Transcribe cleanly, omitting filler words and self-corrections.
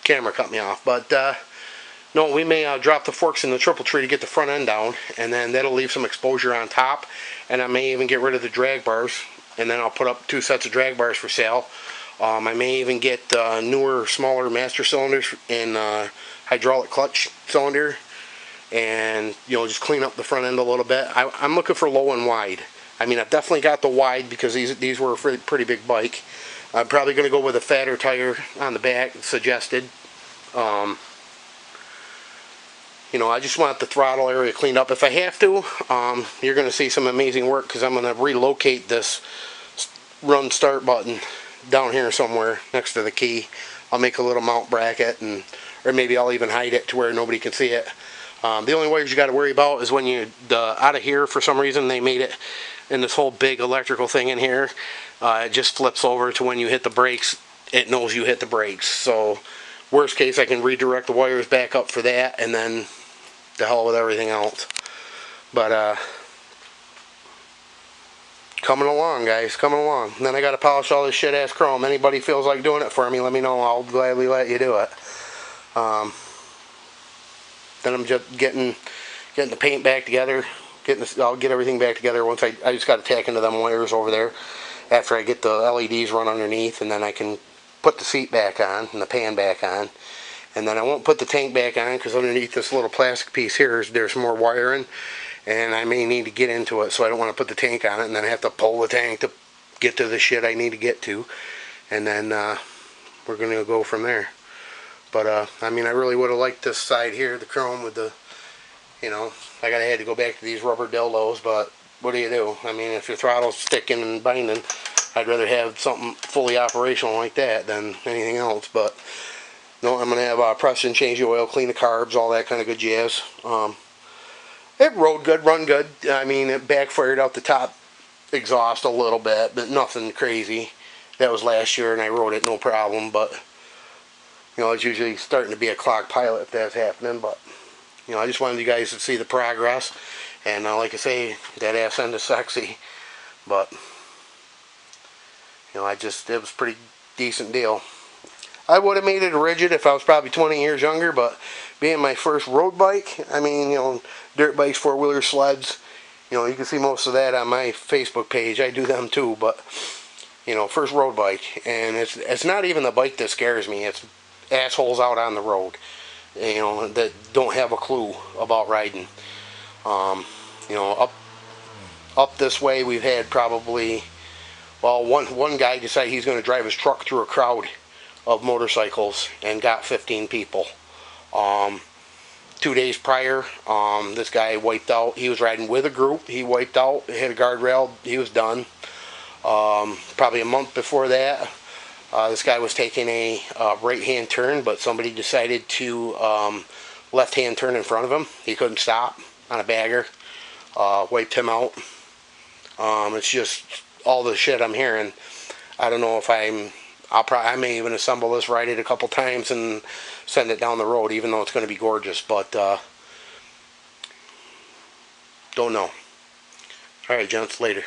Camera cut me off, but no, we may drop the forks in the triple tree to get the front end down, and then that'll leave some exposure on top, and I may even get rid of the drag bars, and then I'll put up 2 sets of drag bars for sale. I may even get newer, smaller master cylinders in hydraulic clutch cylinder, and just clean up the front end a little bit. I'm looking for low and wide. I mean, I've definitely got the wide because these were a pretty big bike. I'm probably going to go with a fatter tire on the back, suggested. I just want the throttle area cleaned up. If I have to, you're going to see some amazing work because I'm going to relocate this run start button down here somewhere next to the key. I'll make a little mount bracket, or maybe I'll even hide it to where nobody can see it. The only wires you got to worry about is when out of here, for some reason they made it in this whole big electrical thing in here. It just flips over to when you hit the brakes, it knows you hit the brakes. So worst case, I can redirect the wires back up for that, and then the hell with everything else. But coming along, guys, coming along. And then I got to polish all this shit ass chrome. Anybody feels like doing it for me, let me know. I'll gladly let you do it. Then I'm just getting the paint back together. I'll get everything back together once I just got to tack into them wires over there after I get the LEDs run underneath, and then I can put the seat back on and the pan back on. And then I won't put the tank back on because underneath this little plastic piece here there's more wiring, and I may need to get into it, so I don't want to put the tank on it and then I have to pull the tank to get to the shit I need to get to, and then we're going to go from there. But I mean, I really would have liked this side here, the chrome with the, I had to go back to these rubber dildos, but what do you do? I mean, if your throttle's sticking and binding, I'd rather have something fully operational like that than anything else. But no, I'm going to have press and change the oil, clean the carbs, all that kind of good jazz. It rode good, run good. I mean, it backfired out the top exhaust a little bit, but nothing crazy. That was last year, and I rode it no problem. But it's usually starting to be a clogged pilot if that's happening. But I just wanted you guys to see the progress. And like I say, that ass end is sexy. But it was a pretty decent deal. I would have made it a rigid if I was probably 20 years younger, but being my first road bike, I mean, dirt bikes, four-wheeler sleds, you can see most of that on my Facebook page. I do them too, but first road bike, and it's not even the bike that scares me. It's assholes out on the road, that don't have a clue about riding. Up this way we've had probably, well, one guy decided he's going to drive his truck through a crowd of motorcycles and got 15 people. 2 days prior, this guy wiped out. He was riding with a group. He wiped out, hit a guardrail. He was done. Probably a month before that, this guy was taking a right-hand turn, but somebody decided to left-hand turn in front of him. He couldn't stop on a bagger. Wiped him out. It's just all the shit I'm hearing. I don't know if I may even assemble this, ride it a couple times, and send it down the road, even though it's going to be gorgeous. But don't know. All right, gents, later.